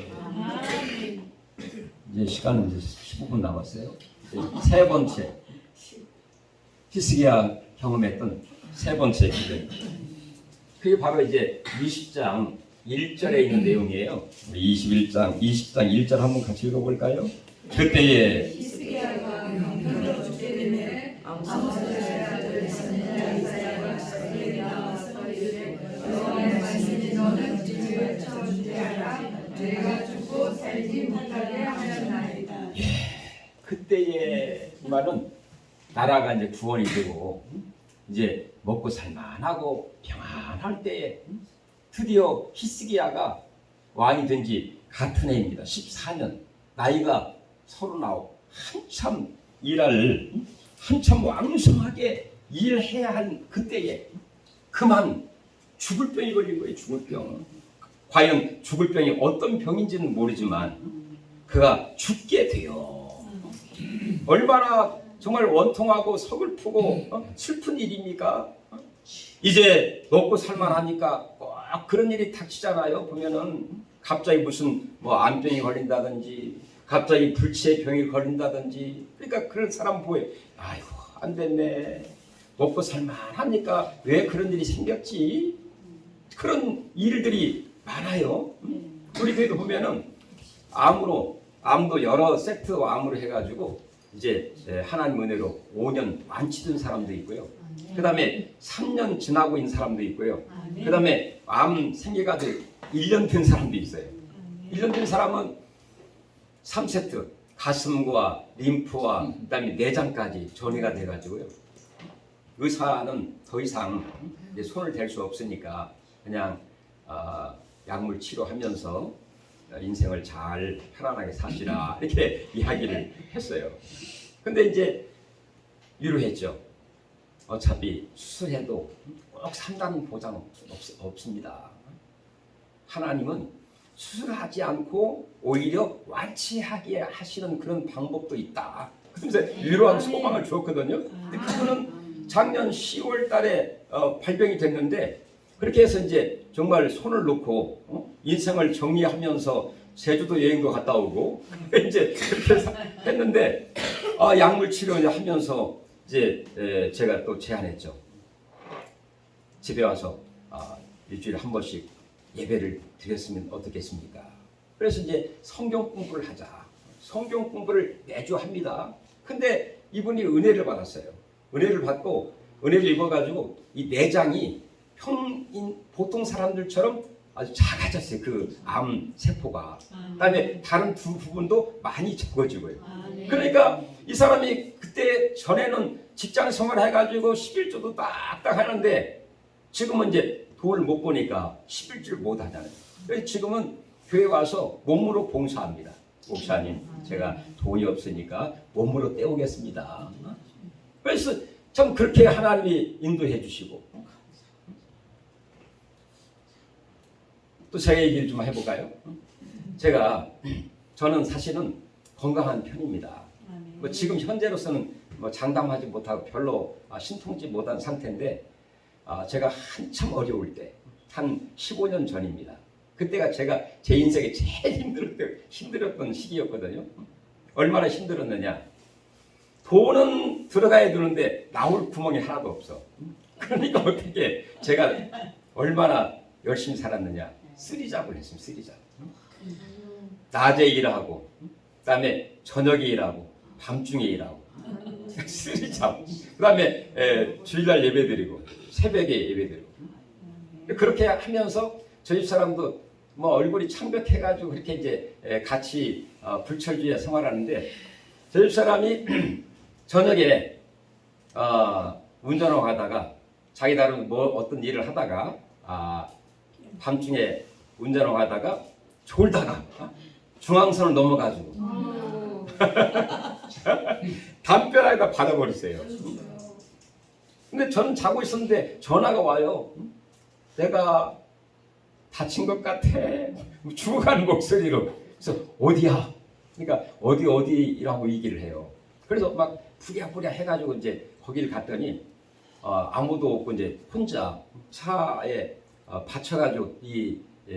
이제 시간은 이제 15분 남았어요. 이제 세 번째 히스기야 경험했던 세 번째 기도입니다. 그게 바로 이제 20장 1절에 있는 내용이에요. 우리 20장 1절 한번 같이 읽어볼까요? 그때에 히스기야가 병으로 죽게 되매 아모스의 아들 선지자 이사야가 그에게 나와서 이르되 여호와의 말씀이 너는 집을 쳐주리하라 내가 죽고 살지 못하게 하였나이다. 그때에 이 말은 나라가 이제 구원이 되고 이제 먹고 살만하고 평안할 때에 드디어 히스기야가 왕이 된 지 같은 해입니다. 14년. 나이가 39. 한참 왕성하게 일해야 할 그때에 그만 죽을 병이 걸린 거예요. 죽을 병. 과연 죽을 병이 어떤 병인지는 모르지만 그가 죽게 돼요. 얼마나 정말 원통하고 서글프고 슬픈 일입니까? 이제 먹고 살만하니까 꼭 그런 일이 닥치잖아요. 보면은 갑자기 무슨 뭐 암병이 걸린다든지 갑자기 불치의 병이 걸린다든지 그러니까 그런 사람 보여. 아이고 안 됐네. 먹고 살만하니까 왜 그런 일이 생겼지? 그런 일들이 많아요. 우리 교회도 보면은 암도 여러 세트 암으로 해가지고 이제 하나님 은혜로 5년 완치된 사람도 있고요. 그 다음에 3년 지나고 있는 사람도 있고요. 그 다음에 암 생겨가지고 1년 된 사람도 있어요. 1년 된 사람은 3세트 가슴과 림프와 그 다음에 내장까지 전이가 돼가지고요. 의사는 더 이상 이제 손을 댈 수 없으니까 그냥 약물 치료하면서 인생을 잘 편안하게 사시라 이렇게 이야기를 했어요. 근데 이제 위로했죠. 어차피 수술해도 꼭 산다는 보장 없습니다. 하나님은 수술하지 않고 오히려 완치하게 하시는 그런 방법도 있다. 그래서 위로한 소망을 주었거든요. 근데 그분은 작년 10월 달에 발병이 됐는데 그렇게 해서 이제 정말 손을 놓고 인생을 정리하면서 제주도 여행도 갔다 오고 이제 그렇게 했는데 약물 치료하면서 이제 제가 또 제안했죠. 집에 와서 일주일에 한 번씩 예배를 드렸으면 어떻겠습니까? 그래서 이제 성경 공부를 하자. 성경 공부를 매주 합니다. 근데 이분이 은혜를 받았어요. 은혜를 받고 은혜를 입어가지고 이 내장이 보통 사람들처럼 아주 작아졌어요. 그 암 세포가. 그다음에 다른 두 부분도 많이 적어지고요. 그러니까 이 사람이 그때 전에는 직장 생활 해가지고 11조도 딱딱 하는데 지금은 이제 돈을 못 보니까 11조를 못 하잖아요. 그래서 지금은 교회 와서 몸으로 봉사합니다. 목사님, 제가 돈이 없으니까 몸으로 때우겠습니다. 그래서 참 그렇게 하나님이 인도해 주시고 또 제 얘기를 좀 해볼까요? 저는 사실은 건강한 편입니다. 뭐 지금 현재로서는 뭐 장담하지 못하고 별로 신통치 못한 상태인데 제가 한참 어려울 때 한 15년 전입니다. 그때가 제가 제 인생에 제일 힘들었던 시기였거든요. 얼마나 힘들었느냐. 돈은 들어가야 되는데 나올 구멍이 하나도 없어. 그러니까 어떻게 제가 얼마나 열심히 살았느냐. 쓰리잡을 했습니다. 쓰리잡. 낮에 일하고 그다음에 저녁에 일하고 밤중에 일하고 쓰리잡. 그다음에 주일날 예배드리고 새벽에 예배드리고 그렇게 하면서 저희 사람도 뭐 얼굴이 창백해가지고 그렇게 이제 같이 불철주야 생활하는데 저희 사람이 저녁에 운전하고 가다가 자기 다른 뭐 어떤 일을 하다가 밤중에 운전하고 가다가 졸다가 중앙선을 넘어가지고 담벼락에다 받아버렸어요. 근데 저는 자고 있었는데 전화가 와요. 내가 다친 것 같아. 죽어가는 목소리로. 그래서 어디야? 그러니까 어디라고 얘기를 해요. 그래서 막 부랴부랴 해가지고 이제 거기를 갔더니 아무도 없고 이제 혼자 차에 받쳐가지고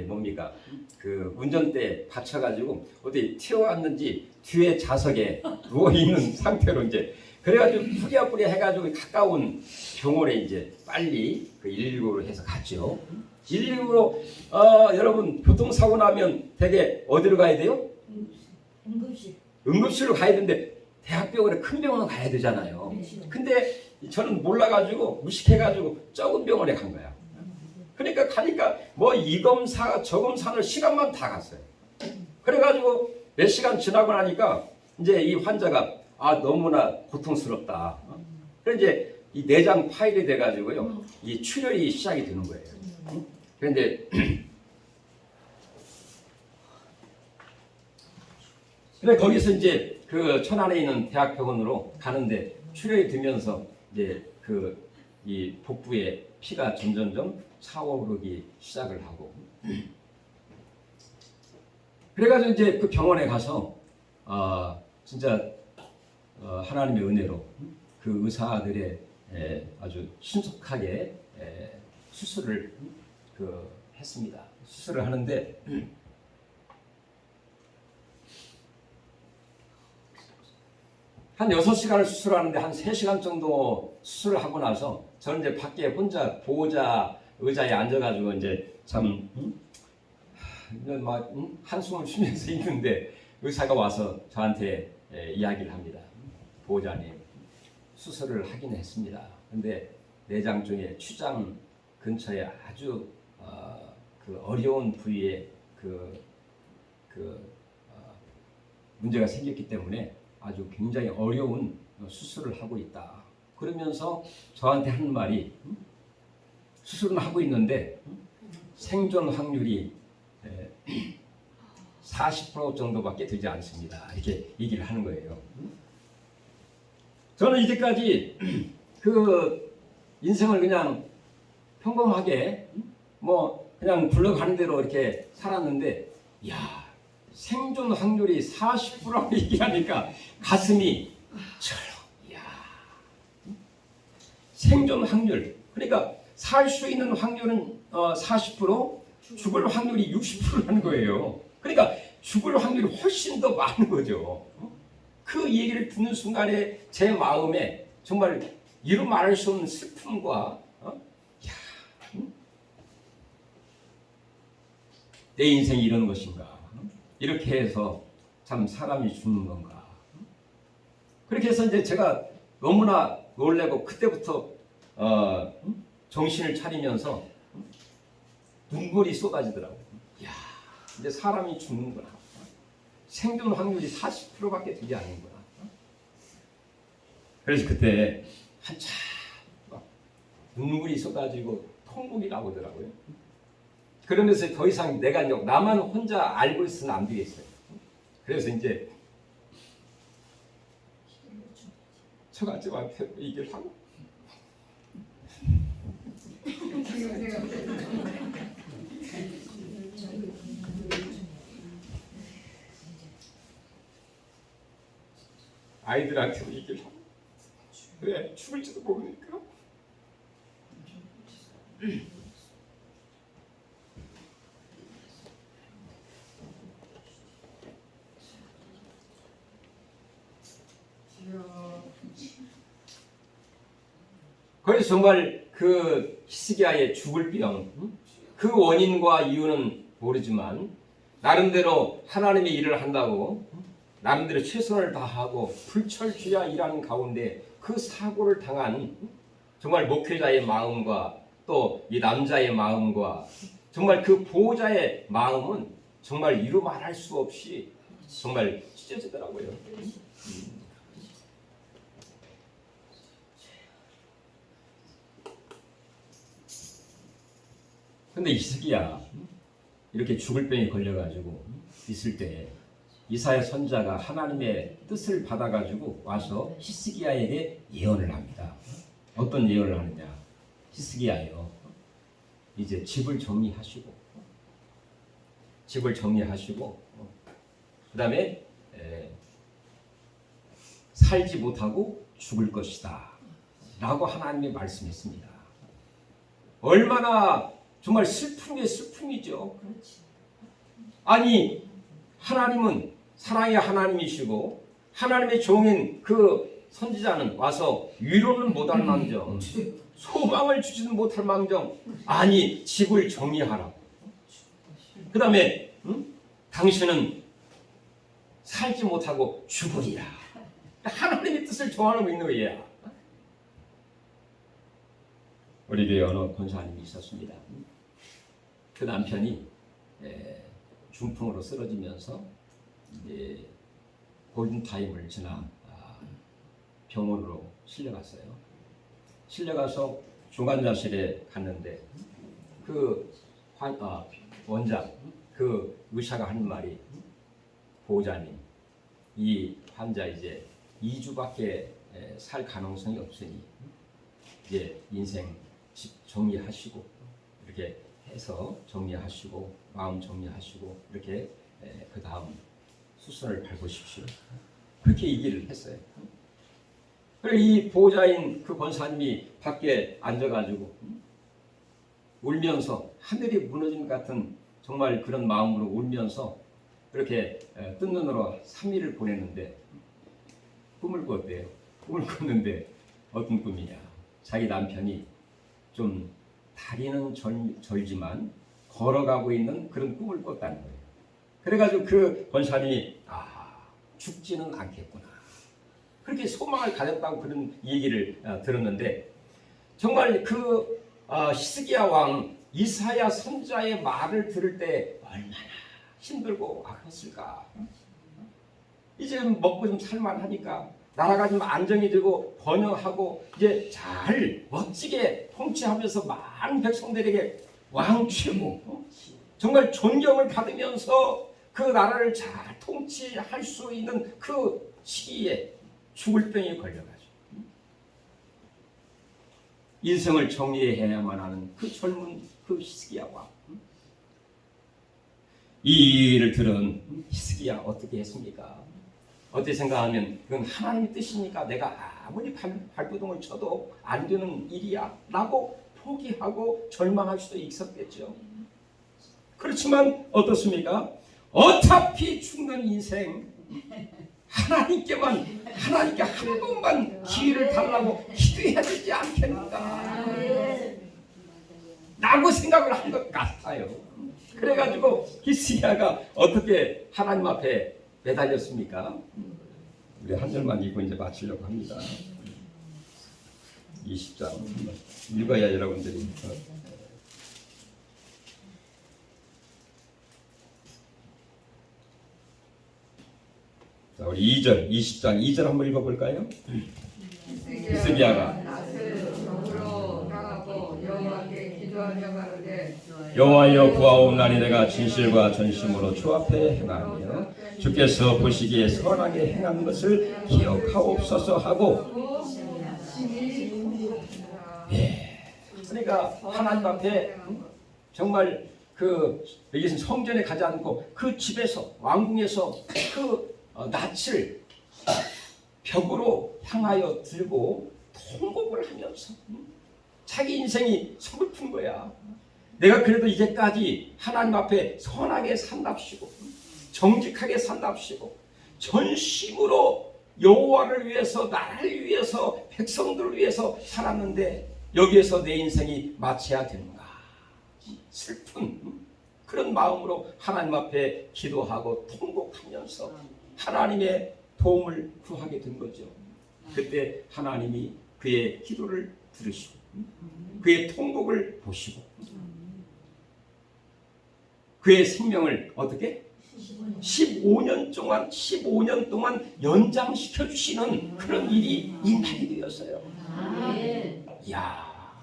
뭡니까 그 운전대에 받쳐가지고 어디 튀어왔는지 뒤에 좌석에 누워 있는 상태로 이제 그래가지고 부랴부랴 해가지고 가까운 병원에 이제 빨리 그 119로 해서 갔죠. 119로 여러분 교통사고 나면 대개 어디로 가야 돼요? 응급실로 가야 되는데 대학병원에 큰 병원 가야 되잖아요. 근데 저는 몰라가지고 무식해가지고 적은 병원에 간 거야. 그러니까 가니까 뭐 이 검사 저 검사를 시간만 다 갔어요. 그래가지고 몇 시간 지나고 나니까 이제 이 환자가 너무나 고통스럽다. 그래서 이제 이 내장 파열이 돼가지고요, 이 출혈이 시작이 되는 거예요. 그런데 근데 거기서 이제 그 천안에 있는 대학병원으로 가는데 출혈이 되면서 이제 이 복부에 피가 점점점 차오르기 시작을 하고 그래가지고 이제 그 병원에 가서 진짜 하나님의 은혜로 그 의사들의 아주 신속하게 수술을 했습니다. 수술을 하는데 한 6시간을 수술하는데 한 3시간 정도 수술을 하고 나서 저는 이제 밖에 혼자 보호자 의자에 앉아가지고 이제 참 막 한숨을 쉬면서 있는데 의사가 와서 저한테 이야기를 합니다. 보호자님, 수술을 하긴 했습니다. 근데 내장 중에 추장 근처에 아주 그 어려운 부위에 문제가 생겼기 때문에 아주 굉장히 어려운 수술을 하고 있다. 그러면서 저한테 하는 말이 수술은 하고 있는데 생존 확률이 40% 정도밖에 되지 않습니다. 이렇게 얘기를 하는 거예요. 저는 이제까지 그 인생을 그냥 평범하게 뭐 그냥 굴러가는 대로 이렇게 살았는데 야, 생존 확률이 40%라고 얘기하니까 가슴이 철렁. 야, 생존 확률. 그러니까 살 수 있는 확률은 40%, 죽을 확률이 60%라는 거예요. 그러니까 죽을 확률이 훨씬 더 많은 거죠. 그 얘기를 듣는 순간에 제 마음에 정말 이루 말할 수 없는 슬픔과 내 인생이 이런 것인가? 이렇게 해서 참 사람이 죽는 건가? 그렇게 해서 이제 제가 너무나 놀래고 그때부터 정신을 차리면서 눈물이 쏟아지더라고요. 야, 이제 사람이 죽는구나. 생존 확률이 40%밖에 되지 않는구나. 그래서 그때 한참 막 눈물이 쏟아지고 통곡이 나오더라고요. 그러면서 더 이상 내가 나만 혼자 알고 있으면 안 되겠어요. 그래서 이제 처가집한테 얘기를 하고 아이들한테도 얘기를 하고 왜 죽을지도 모르니까 그래서 정말 그 히스기야의 죽을 병, 그 원인과 이유는 모르지만 나름대로 하나님의 일을 한다고 나름대로 최선을 다하고 불철주야 일하는 가운데 그 사고를 당한 정말 목회자의 마음과 또 또 이 남자의 마음과 정말 그 보호자의 마음은 정말 이루 말할 수 없이 정말 찢어지더라고요. 근데 히스기야 이렇게 죽을 병에 걸려가지고 있을 때 이사야 선자가 하나님의 뜻을 받아가지고 와서 히스기야에게 예언을 합니다. 어떤 예언을 하느냐? 히스기야요, 이제 집을 정리하시고 그 다음에 살지 못하고 죽을 것이다 라고 하나님이 말씀했습니다. 얼마나 정말 슬픔의 슬픔이죠. 아니 하나님은 사랑의 하나님이시고 하나님의 종인 그 선지자는 와서 위로는 못할 망정, 소망을 주지는 못할 망정, 아니 집을 정리하라고. 그 다음에 당신은 살지 못하고 죽으리라. 하나님의 뜻을 정하고 있는 거야. 우리 교회 어느 권사님이 있었습니다. 그 남편이 중풍으로 쓰러지면서 골든타임을 지나 병원으로 실려갔어요. 실려가서 중환자실에 갔는데 그 원장, 그 의사가 하는 말이, 보호자님, 이 환자 이제 2주밖에 살 가능성이 없으니 이제 인생 집 정리하시고 이렇게 해서 정리하시고 마음 정리하시고 이렇게 그 다음 수순을 밟으십시오. 그렇게 얘기를 했어요. 그리고 이 보호자인 그 권사님이 밖에 앉아가지고 울면서 하늘이 무너진 것 같은 정말 그런 마음으로 울면서 그렇게 뜬 눈으로 3일을 보냈는데 꿈을 꿨대요. 꿈을 꿨는데 어떤 꿈이냐? 자기 남편이 좀 다리는 절지만 걸어가고 있는 그런 꿈을 꿨다는 거예요. 그래가지고 그 권사님이 죽지는 않겠구나, 그렇게 소망을 가졌다고 그런 얘기를 들었는데, 정말 그 히스기야 왕 이사야 선자의 말을 들을 때 얼마나 힘들고 아팠을까. 이제 먹고 좀 살만하니까 나라가 좀 안정이 되고 번영하고 이제 잘 멋지게 통치하면서 많은 백성들에게 왕취고 정말 존경을 받으면서 그 나라를 잘 통치할 수 있는 그 시기에 죽을 병에 걸려가지고 인생을 정리해야만 하는 그 젊은 그 히스기야 왕. 이 일을 들은 히스기야 어떻게 했습니까? 어떻게 생각하면 그건 하나님의 뜻이니까 내가 아무리 발버둥을 쳐도 안 되는 일이야 라고 포기하고 절망할 수도 있었겠죠. 그렇지만 어떻습니까? 어차피 죽는 인생 하나님께 한 번만 기회를 달라고 기도해야 되지 않겠는가 라고 생각을 한 것 같아요. 그래가지고 히스기야가 어떻게 하나님 앞에 매달렸습니까? 우리 한 절만 읽고 이제 마치려고 합니다. 20장 읽어야 여러분들이 자, 우리 2절, 20장 2절 한번 읽어볼까요? 히스기야가 여호와여 구하옵나니 내가 진실과 전심으로 주 앞에 행하며 주께서 보시기에 선하게 행한 것을 기억하옵소서 하고, 그러니까 하나님 앞에 정말 그 여기서 성전에 가지 않고 그 집에서 왕궁에서 그 낯을 벽으로 향하여 들고 통곡을 하면서 자기 인생이 서글픈 거야. 내가 그래도 이제까지 하나님 앞에 선하게 산답시고 정직하게 산답시고 전심으로 여호와를 위해서, 나라를 위해서, 백성들을 위해서 살았는데 여기에서 내 인생이 마쳐야 되는가. 슬픈 그런 마음으로 하나님 앞에 기도하고 통곡하면서 하나님의 도움을 구하게 된 거죠. 그때 하나님이 그의 기도를 들으시고 그의 통곡을 보시고 그의 생명을 어떻게 15년 동안 연장시켜 주시는 그런 일이 일어나게 되었어요. 이야,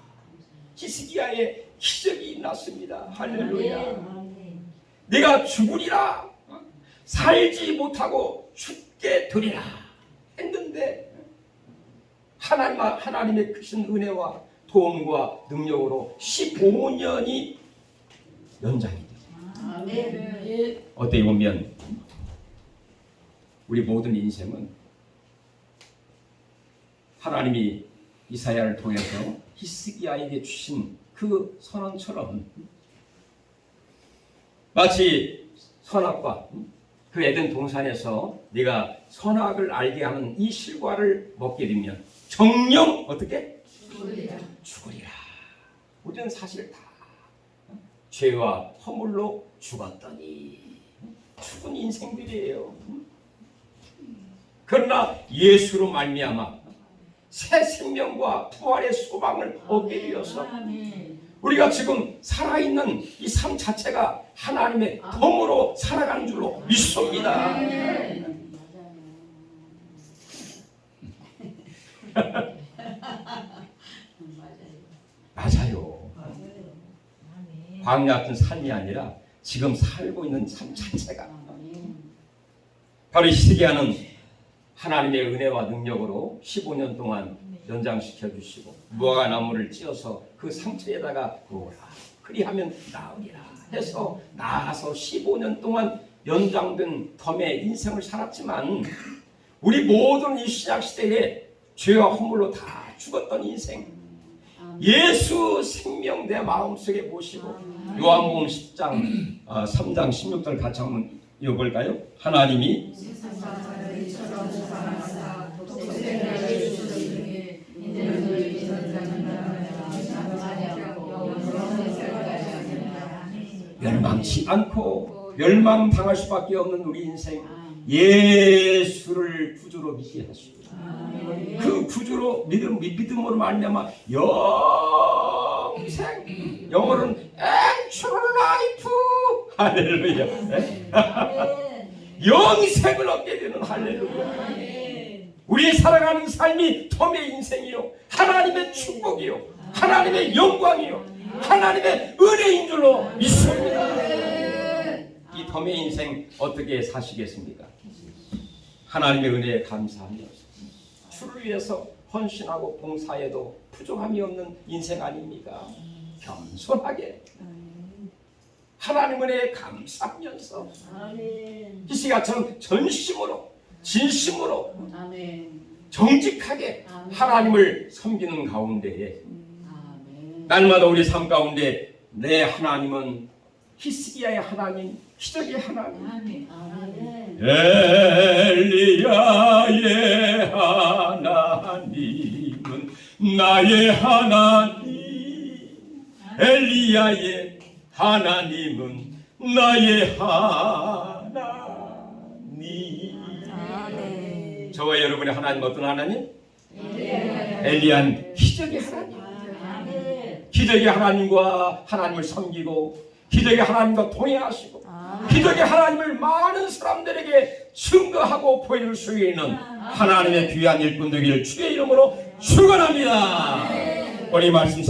히스기야의 기적이 났습니다. 할렐루야. 내가 죽으리라, 살지 못하고 죽게 되리라 했는데 하나님의 크신 은혜와 도움과 능력으로 15년이 연장이 되죠. 어떻게 보면 우리 모든 인생은 하나님이 이사야를 통해서 히스기야에게 주신 그 선언처럼 마치 선악과 그 에덴 동산에서 네가 선악을 알게 하는 이 실과를 먹게 되면 정녕 어떻게? 죽으리라. 우리는 사실 다 죄와 허물로 죽었더니 죽은 인생들이에요. 그러나 예수로 말미암아 새 생명과 부활의 소망을 얻게 되어서 우리가 지금 살아있는 이 삶 자체가 하나님의 덤으로 살아가는 줄로 믿습니다. 맞아요. 광야 같은 삶이 아니라 지금 살고 있는 삶 자체가 바로 히스기야는 하나님의 은혜와 능력으로 15년 동안 연장시켜 주시고 무화과 나무를 찧어서 그 상처에다가 놓으라, 그리하면 나으리라 해서 나아가서 15년 동안 연장된 덤의 인생을 살았지만 우리 모든 이 신약 시대에 죄와 허물로 다 죽었던 인생, 예수 생명 내 마음속에 모시고 요한복음 10장 3장 16절 같이 한번 읽어볼까요? 하나님이 멸망치 않고 멸망당할 수밖에 없는 우리 인생, 예수를 구주로 믿게 하시고 그 구주로 믿음으로 말미암아 영생, 영어로는 액츄럴 라이프, 할렐루야, 영생을 얻게 되는, 할렐루야. 우리 살아가는 삶이 덤의 인생이요, 하나님의 축복이요, 하나님의 영광이요, 하나님의 은혜인 줄로 믿습니다. 이 덤의 인생 어떻게 사시겠습니까? 하나님의 은혜에 감사하며 주를 위해서 헌신하고 봉사해도 부족함이 없는 인생 아닙니까? 겸손하게 하나님 은혜에 감사하면서 히스기야처럼 전심으로 진심으로 정직하게 하나님을 섬기는 가운데에 날마다 우리 삶 가운데 내 하나님은 히스기야의 하나님, 기적의 하나님, 엘리야의 하나님은 나의 하나님, 엘리야의 하나님은 나의 하나님. 저와 여러분의 하나님 어떤 하나님? 엘리야는 기적의 하나님. 기적의 하나님과 하나님을 섬기고 기적의 하나님과 동행하시고 기적의 하나님을 많은 사람들에게 증거하고 보여줄 수 있는 하나님의 귀한 일꾼 되기를 주의 이름으로 축원합니다. 우리 말씀